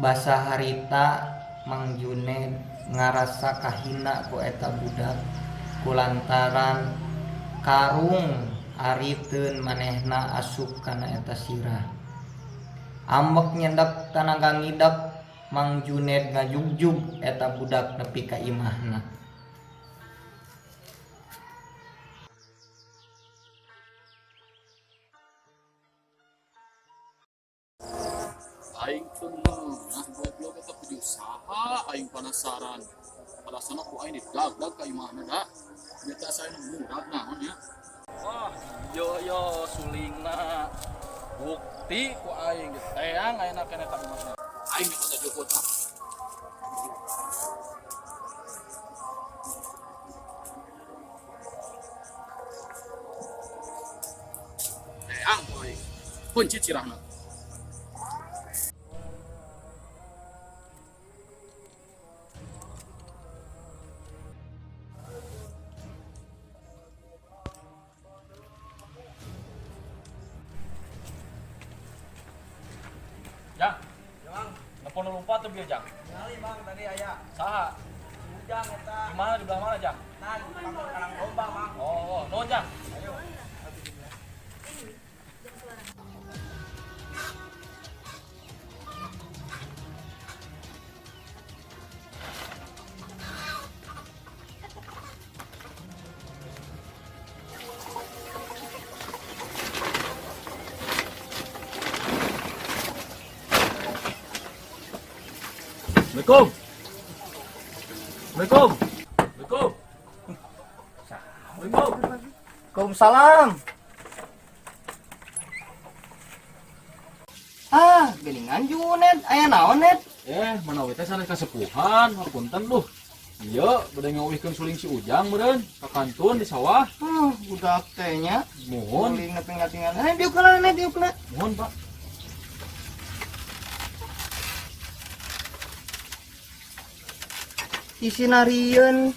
basa harita Mang Juned ngarasa kahina ku eta budak kulantaran karung ariteun manehna asup kana eta sirah. Ambek nyendak tanaga ngidap Mang Juned ngajugjug eta budak nepi ka imahna. Aing pernah goblok eta punya usaha aing penasaran. Alasan aku aing didag-dag ka imahna da. Beta saya murah naon ya. Wah, yo sulingna. Bukti ku aing ge teang ayeuna keneh ka imahna. Aing bisa joko tak. Teang ku aing. Kunci cirahna. Jang, nelpon lupa tuh biar Jang. Ngali bang tadi aya Saha? ujang eta. Di mana di belah mana Jang? Nah, di pangkal karang domba bang. Oh, no Jang. Ayo. Assalamualaikum. Assalamualaikum. Assalamualaikum. Assalamualaikum. Waalaikumsalam. Geningan Juned, aya naon Ned? Mana we teh sanes kasepuhan, hapunten luh. Iya, bade ngawihkeun suling si Ujang meureun ka kantun di sawah. Budak teh nya. Mohon, Suling nepeng-nepingan. Diukna Ned, diukna. mohon Pak. Isinarieun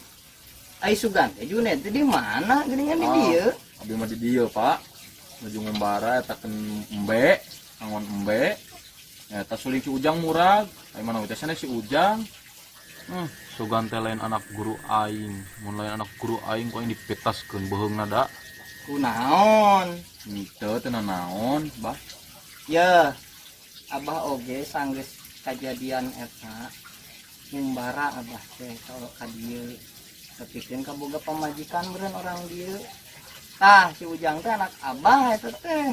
ai sugan teh Juned teh di mana geningan di dieu? Abi mah di dieu, Pak. Nuju ngumbara eta keun embe, angon embe. Eta suling si Ujang murag. Ai mana we teh sanes si Ujang. Sugan teh lain anak guru aing. Mun lain anak guru aing ku aing dipetaskeun beuheungna da. Kunaon? Henteu teu naon, Bah. Ya, Abah oge sanggeus kajadian eta ngumbara Abah teh kalau ka dieu. Sapikeun kaboga pamajikan beureun orang dieu. Tah si Ujang teh anak Abah eta teh.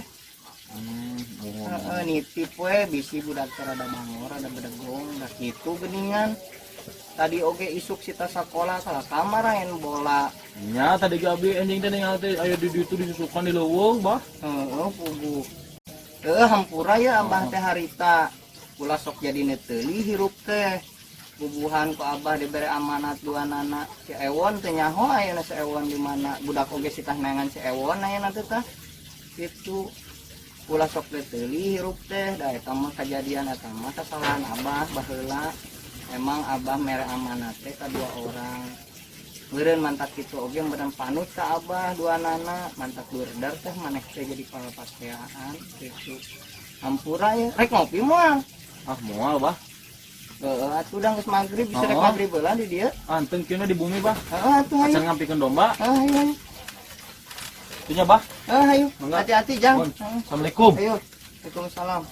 Mohon. Nitip we bisi budak teh rada mangor, rada bedegong, da kitu geuningan. Tadi oge isuk sita sakola ka kamar main bola. Nya tadi gabi anjing teh ningali teh aya di ditu disusukan di leuweung, Bah. Heeh, pugu. Hampura ya Abah teh harita. Kula sok jadi neteuli hirup teh. Bubuhan ku Abah dibere amanat dua anak si Ewon teh nyaho ayeuna si Ewon di mana budak oge sitah neangan si Ewon ayeuna teh tah. Kitu. Kula sok neteuli hirup teh da eta mah kajadian eta mah kesalahan Abah baheula. Emang Abah mere amanat teh ka dua orang. Beureun mantak kitu oge meureun panut ka Abah dua anak mantak beurdar teh maneh teh jadi palapakeaan kitu. Hampura ya. Rek ngopi moal. Ah, moal, Bah. Atuh udah geus magrib bisa rek Oh. magrib heula di dieu. Anteun kieu di bumi, Bah. Atuh Acan hayu. ngampikeun domba. Ayo. Itu nya, Bah. Ayo. Mangga. Hati-hati Jang. Mohon. Assalamualaikum. Ayo. Waalaikumsalam.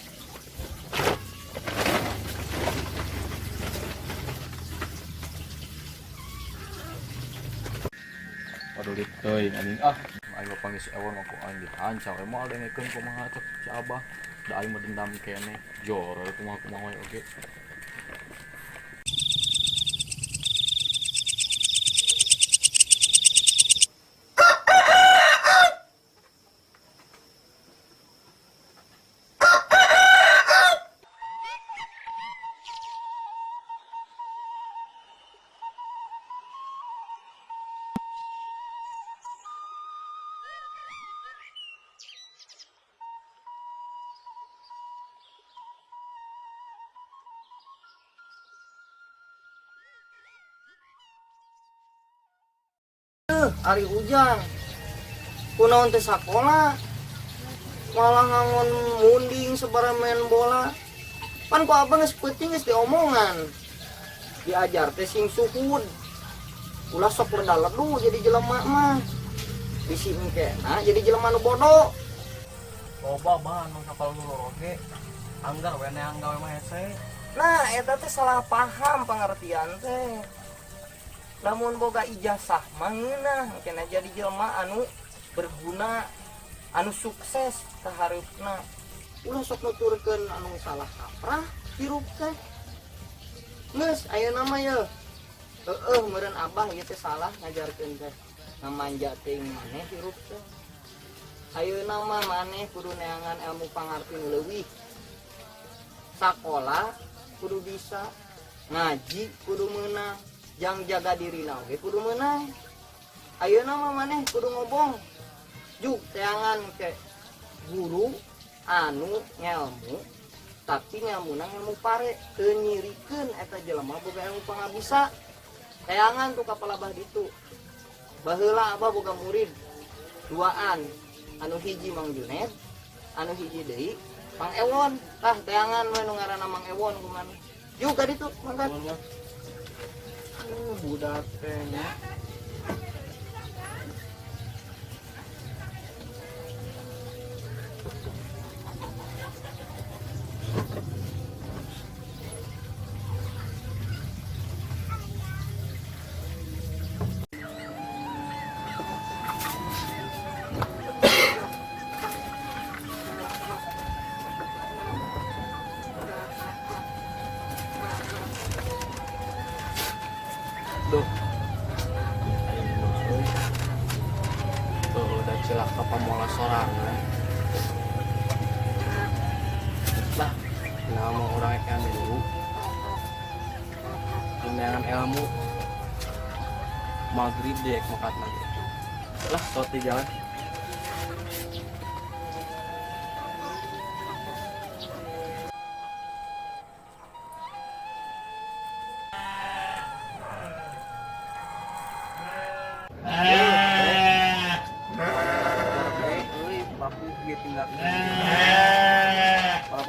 Waduh diteuing anjing aing panggil si Ewon aku aing dihancam emang ada ngekeun kumaha cek si Abah da aing mah dendam kene jor kumaha we oge. Ari Ujang. Kunaon teh sakola. Malah ngangon munding sabara main bola. Pan ku abah geus peuting geus diomongan. Diajar teh sing suhud. Ulah sok reda ledu jadi jelema mah. Bisi engkena jadi jelema nu bodoh. Loba bah anu kapal nu loroge. Anggar we neang gawe mah hese. Nah, eta teh salah paham pengertian teh. Lamun boga ijazah mah ngeunah engkena jadi jelema anu berguna, anu sukses kaharupna. Ulah sok nuturkeun anu salah kaprah hirup teh. Geus ayeuna mah ye. Meureun abah ieu teh salah ngajarkeun teh. Ngamanja teuing maneh hirup teh. Ayeuna mah maneh kudu neangan ilmu pangarti nu leuwih. Sakola kudu bisa, ngaji kudu meunang, jang jaga dirina oge kudu meunang. Ayeuna mah maneh kudu ngobong. Juk teangan ke guru anu ngelmu tapi ngelmuna ngelmu pare teu nyirikeun eta jelema boga ilmu pangabisa. Teangan tuh kapal abah ditu. Baheula abah boga murid duaan, anu hiji Mang Junet, anu hiji deui Mang Ewon. Tah teangan we nu ngaranna Mang Ewon kumaha. Juk ka ditu mangkat. Budak teh nya. Duh. Tuh udah cilaka pamola sorangan. Lah, nama orang ikan dulu. Neangan ilmu. Maghrib dek makat lagi. Lah, sorti jalan.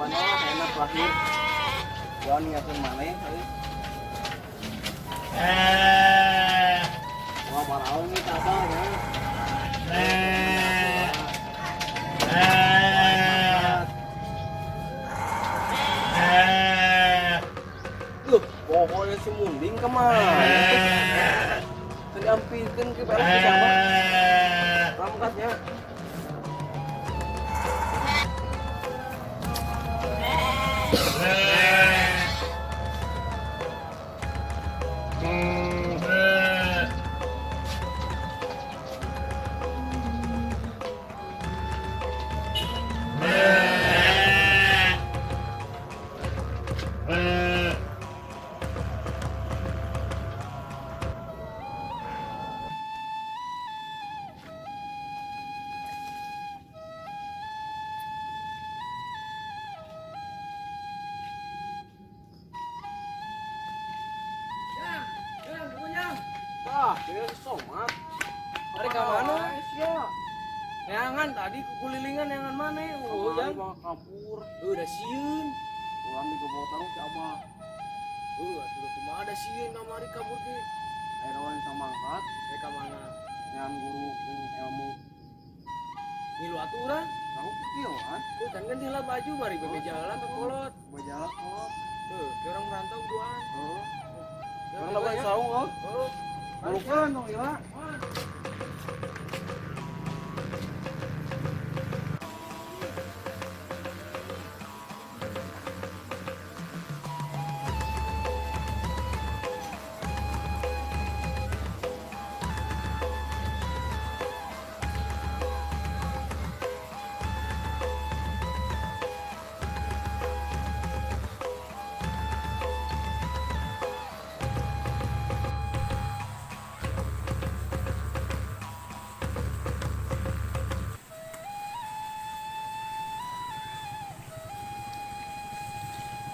Enak lahir. Gua niatin mana ya? Wah, parah nih tata ya. Loh, pokoknya si Munding kemana? Terdampilkan ke beres ke siapa? Rambutnya. Wah, dia somat. Dari ke mana? Neangan tadi kekulilingan neangan mana? Oh, Yang yang kabur. udah sieun. Pulang di kebawah tarung si Abah. Atuh kumaha ada sieun kamari kabur ge. Air rawan sama angkat. Dari ka mana? Dengan guru yang ilmu. Ngilu aturan. Tahu kecil kan? Kan ganti lah baju bari bebe jalan ke kolot. Berjalan kok. Kayak orang merantau duaan. Orang lawan saung kok. Bukan dong Ira.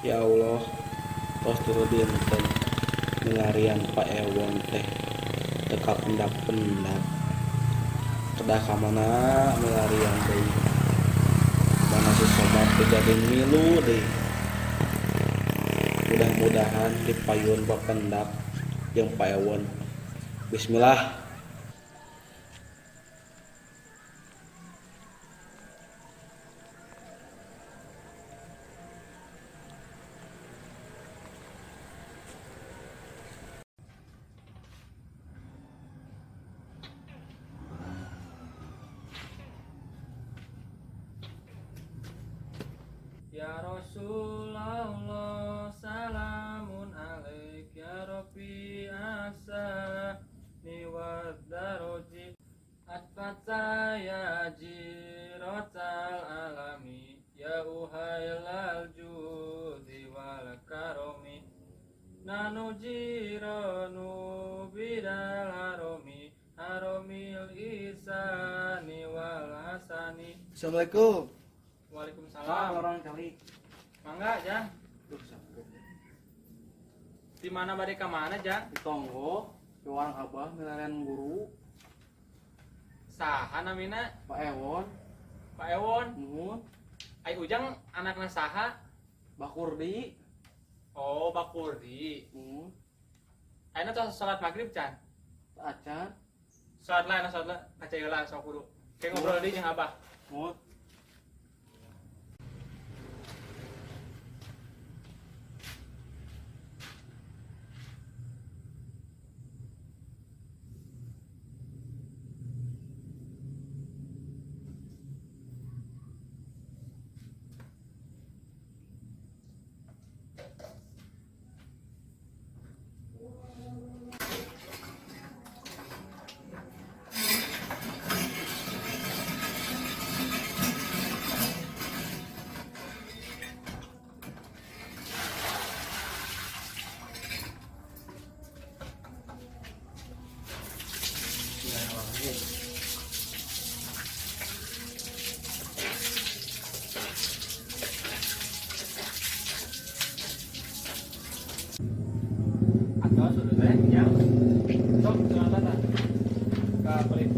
Ya Allah, tos turu dinten ngarian Pak Ewon teh teka pendak-pendak kedah kamana melarian deui mana si sobat kejadian milu deui mudah-mudahan dipayun bapendak jeung Pak Ewon. Bismillah. Ya Rasulullah salamun alaik ya Rabbi asa niwad daroji atfata ya jirotal alami ya uhailal judi wal karomi nanu jiranu bidal haromi haromil isani wal hasani. Assalamualaikum. Waalaikumsalam. Orang kali. Mangga, Jang. Di mana bade ka mana, Jang? Di Tonggo, di warung Abah milarian guru, Saha namina? Pak Ewon, Pak Ewon. Muhun, Ai Ujang anakna saha? Bakurdi, Oh, Bakurdi. Muhun, Ayeuna tos salat maghrib, Can. Acan, Salat lah, kaca heula sok kudu. Kayak ngobrol deui jeung Abah. Muhun. Atau sudah teh, Jang. Sok salat ka pelit.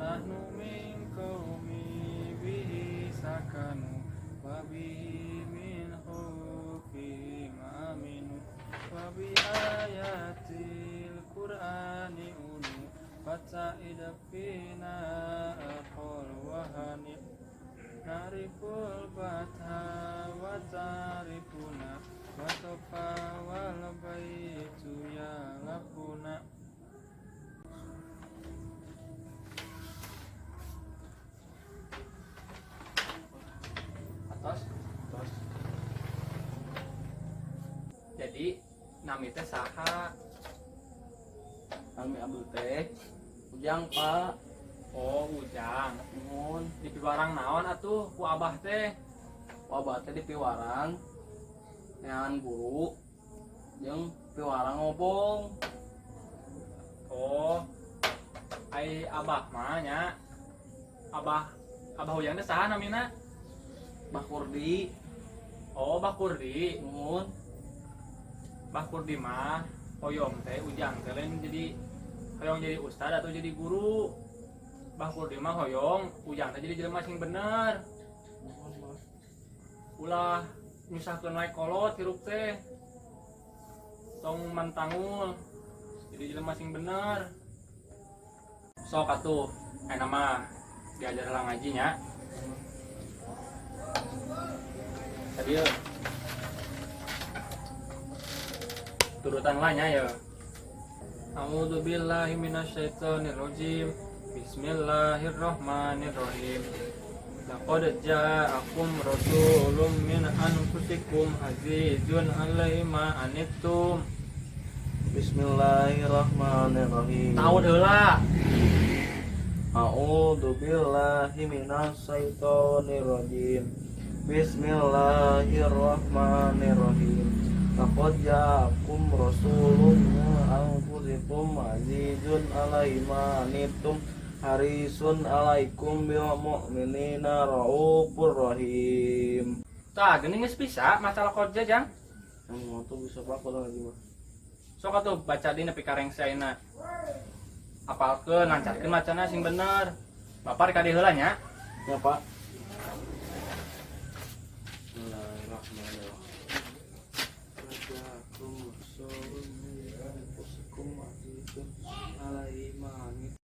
Nahnu min qaumi bihi sakanu wa bihi min khufihim aminu wa bi ayatil qur'ani unu fata'id fina aqol wa hanif nariful batha wa tarifuna wa tofa wal baitu ya lapuna. Atas. Jadi nami teh saha? Kami Abdul teh, Ujang Pak, Oh, Ujang. Muhun, Di piwarang naon atuh ku Abah teh? Wabah teh di Piwarang, neangan guru, jeung Piwarang ngobong, Oh. Ai Abah mah nya. Abah Ujang teh saha namina? Bakurdi, Oh, Bakurdi. Muhun, Bakurdi mah hoyong teh Ujang teh lain jadi hoyong jadi ustad atau jadi guru. Bakurdi mah hoyong Ujang teh jadi jelema sing bener. Ulah nyusahkeun wae kolot hirup teh. Tong mantangul. Jadi jelema sing bener. Sok atuh aya mah diajar heula ngaji nya. Tadi turutan lah nya ya. A'udzu billahi minasyaitonir rajim. Bismillahirrahmanirrahim. Laqad ja'akum rasulun min anfusikum azizun 'alaihi ma anittum. Bismillahirrahmanirrahim. Tahu heula. A'udzu billahi minasyaitonir rajim. Bismillahirrahmanirrahim. Laqad ja'akum rasulun min anfusikum azizun 'alaihi ma anittum harisun 'alaikum bil mu'minina raufur rahim. Tah, geuning geus bisa masalah kerja, Jang. Yang mau tuh bisa pak kalau lagi mah. Sok atuh baca di nepi kareng saena. Apalkeun lancarkeun macana sing bener. Bapak rek ka dieu heula nya. Ya pak. Bismillahirrahmanirrahim. Rajakum rasulun min anfusikum azizun alaihi ma anittum.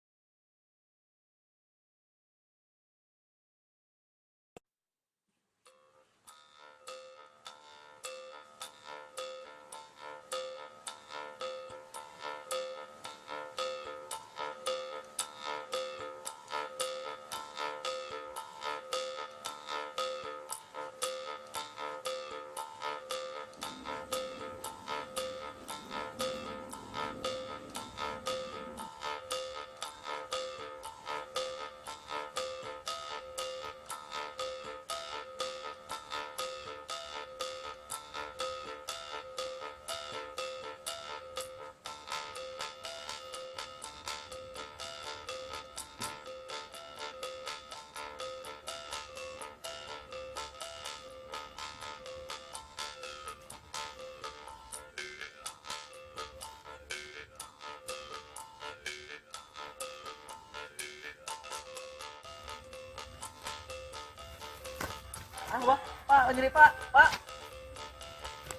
Pak, jadi Pak.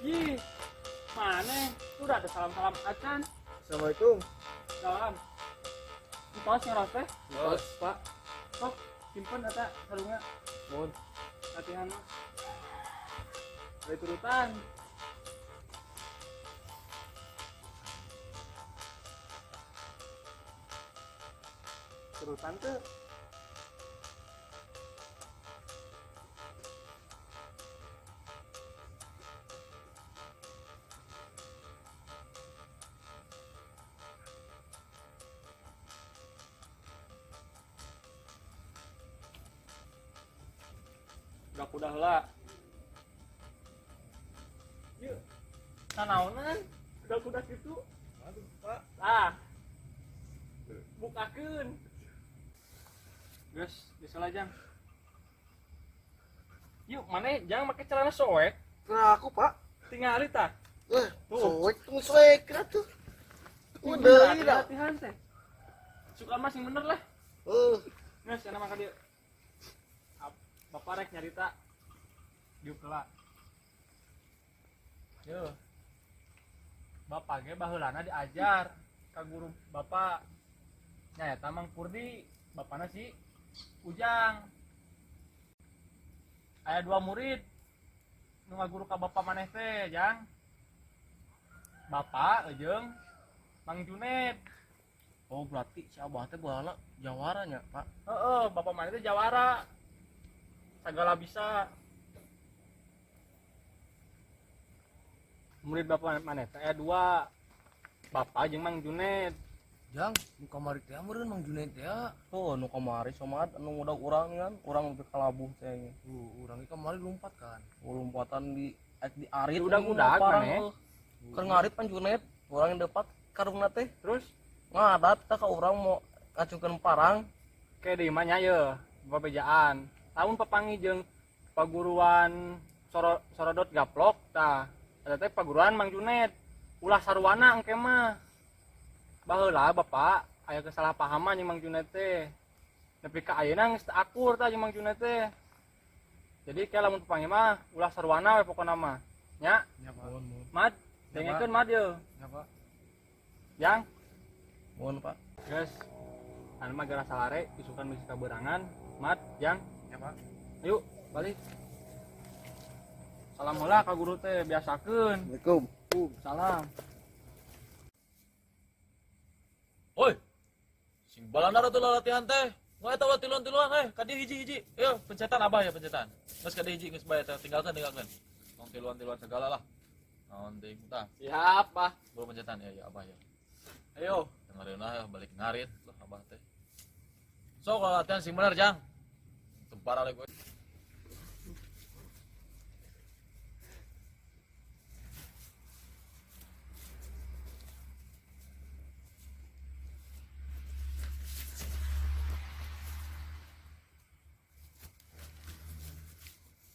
Ih, mana? Tuh udah ada salam-salam acan. Assalamualaikum. Salam. Tos ngeros teh. Bos, pak. Sok simpen eta sarungna. Mohon. Latihan mah. Dari turutan. Turutan tuh. Udah heula. Yuk. Nanaonan? Udah gitu. Aduh, pak. Ah. Bukakeun. Geus, geus lah Jang. Yuk, mana Jang make celana soek? Nah, aku pak. Tingali tah. Soek tuh soek tuh. Udah latihan teh. Suka mas yang bener lah. Geus, kana maka dia. Bapak rek nyarita. Diuk heula. Yo. Bapak ge baheulana diajar ka guru bapak. Nya eta Mang Purdi, bapana si Ujang. Aya 2 murid nu ngaguru ka bapak maneh teh, Jang. Bapak jeung Mang Junet. Oh, berarti si abah teh bahala jawara nya, pak. Heeh, bapak maneh teh jawara. Segala bisa. Murid bapak maneh teh aya 2. Bapak jeung Mang Junet. Jang, nu kamari teh meureun Mang Junaid teh. Oh, nu kamari somat anu udah urang kan, urang teh kalabuh teh. Urang ieu kamari lompat kan. Lompatan di arit Udag-udag maneh. Keur ngarit pan Junaid, urang yang dapat karungna teh. Terus Ngadat teh ka urang mau ngacungkeun parang. ke di mana ya babejaan. Tahun papangi jeung paguruan Sorodot Gaplok tah. Eta teh paguruan Mang Junet. Ulah sarwana engke mah. Baheula Bapak aya kesalahpahaman jeung Mang Junet teh. Nepi ka ayeuna geus teu akur tah jeung Mang Junet teh. Jadi ke lamun papangi mah ulah sarwana we pokona mah. Nya? Ya, Pak. Mad, dengekeun mad ye. Ya, Pak. Jang, Mohon, Pak. geus. Anu mah gara salare isukan misi kaberangan. Mad, Jang. Ya, Pak. Yuk, balik. Salam heula ka guru teh, biasakeun. Assalamualaikum. Salam. Oi, sing balandar tuh latihan teh. Nggak tahu tiluan-tiluan, kadi hiji-hiji. Ayo, pencetan abah ya pencetan. Nges kadi hiji, nges bayar, tinggalkan. Tong tiluan-tiluan segala lah. Naon ting, tah. Siap, Pak. Buru pencetan ya, ya abah ya. Ayo. Dengerin lah, balik ngarit lah abah teh. So, kalau latihan sing bener, Jang. Tempar ale gue.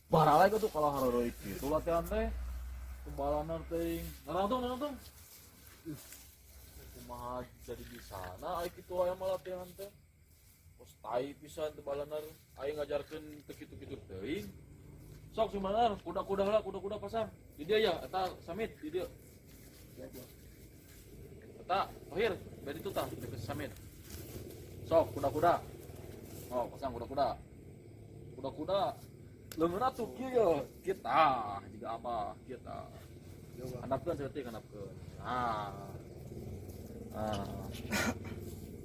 Parah lagi tuh kalau harus itu latihan teh. balanar teuing. Narang tuh. Kumaha jadi di sana ai kitu aya latihan teh. Pos tai pisan teu balanar ai ngajarkeun teu kitu-kitu teuing. Sok sebenarnya kuda-kuda pasang. Di dia ya eta samit di dia. Eta akhir bari itu tah deket samit. Sok kuda-kuda. Oh, pasang kuda-kuda. Kuda-kuda. Leungeun atuh kieu ya. Kita juga apa kita. Handapkeun seperti handapkeun. Nah.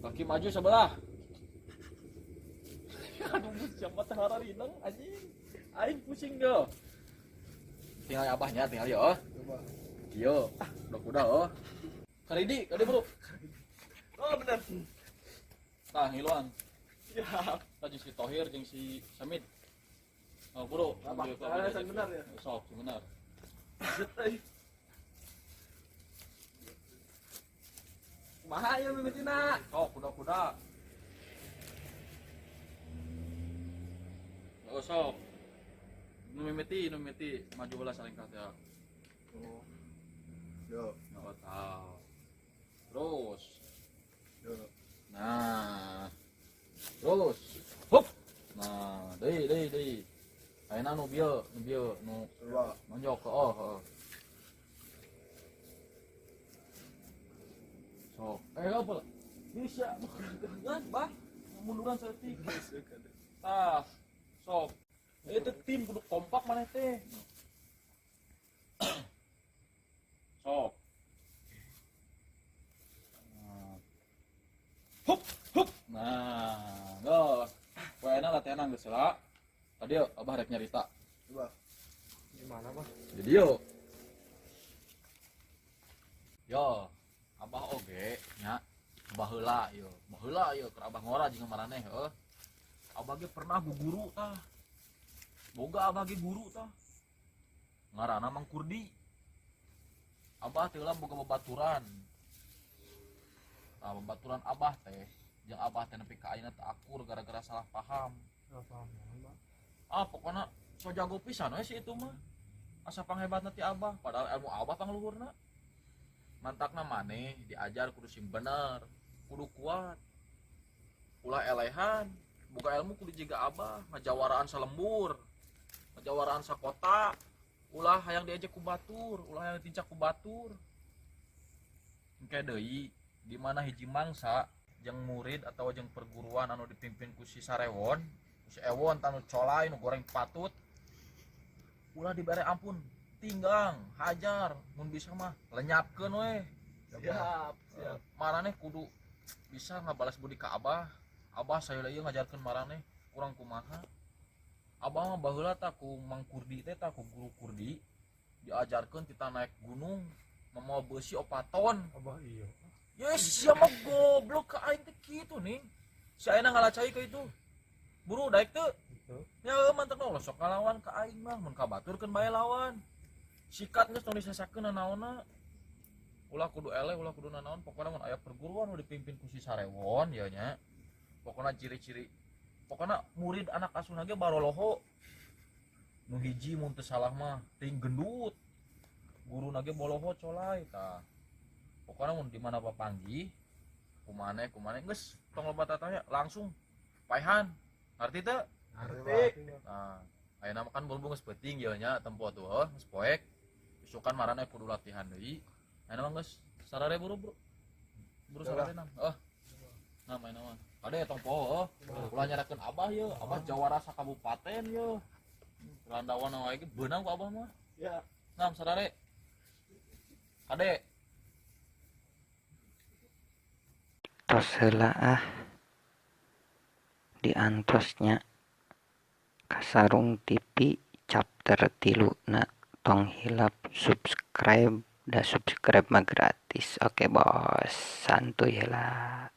Kaki maju sebelah. Aduh, siapa teh hararinang anjing. Aing pusing deh. Tinggal abahnya tinggal ya. Yo, kuda-kuda oh. Karidi, bro. Oh bener. Tah ngiluan. Siap. Tadi si Tohir jeung si Samit. Oh, bro. Bener ya. Sok, bener. Kumaha ya mimitina? Sok, kuda-kuda. Sok. Nu mimiti, maju bola saling kata. Oh. Yo. Nggak tahu. Terus. Yo. Nah. Terus. Hop. Nah, deui. Ayeuna nu bieu nu nonjok ke So, apa? Bisa. Kan, Bah. Munduran setik. Tah. Sok. Itu tim kudu kompak maneh teh. Sok. Hup. Nah, geus. Poena latihan geus heula. Tadi abah rek nyarita. Coba. Gimana, Bang? Jadi yo, abah oge nya baheula yo keur abah ngora jeung maraneh heuh. Abah ge pernah guguru tah. Boga abah ge guru tah. Ngaranna Mang Kurdi. Abah teh ulah boga babaturan. Tah babaturan abah teh jeung abah teh nepi ka ayeuna teh akur gara-gara salah paham. Pokona so jago pisan we si itu mah. Asa panghebatna ti abah, padahal ilmu abah pangluhurna. Mantakna maneh diajar kudu sim bener, kudu kuat. Ulah elehan, boga ilmu kudu jiga abah, ngajawaraan salembur, ngajawaraan sakota, ulah hayang diajak ku batur, ulah hayang tincak ku batur. Engke deui di mana hiji mangsa jeung murid atau jeung perguruan anu dipimpin ku si Sarewon, si Ewon tanu colai nu goreng patut. Ulah dibere ampun, tinggang, hajar, mun bisa mah lenyapkeun we. Siap. Maraneh kudu bisa ngabalas budi ka abah. Abah sayeula ieu ngajarkeun maraneh kurang kumaha. Abah mah baheula tah ku Mang Kurdi teh tah ku guru Kurdi diajarkeun kita naik gunung memawa beusi 4 ton. Abah iya. Yes, sia mah goblok ka aing teh kitu ning. Si ayeuna ngalacai ka itu. Buru daek teu? Ya mantek nolong sok ngalawan ka aing mah mun kabaturkeun bae lawan. Sikat geus tong disasakeun nanaonna. Ulah kudu eleh, ulah kudu nanaon, pokona mun aya perguruan nu dipimpin ku si Sarewon ya nya. Pokona ciri-ciri pokona murid anak asuhna ge baroloho. Nu hiji mun teu salah mah ting gendut. Guruna ge boloho colai tah. Pokona mun di mana papanggih kumaneh geus tong loba tatanya langsung paehan. Arti teu? Arti. Nah, ayeuna mah kan bulbul geus peuting ieu nya tempo tuh heuh, geus poek. Isukan maraneh kudu latihan deui. Ayeuna mah geus sarare buru sarare nam. Nah main mah. Kade tong poho heuh. Ulah nyarakeun abah yeuh, abah jawara sakabupaten yeuh. Randawan wae ge beunang ku abah mah. Ya. Nam sarare. Kade. Tos heula diantosnya Kasarung TV chapter 3 tong hilap subscribe mah gratis. Oke bos, santuy heula.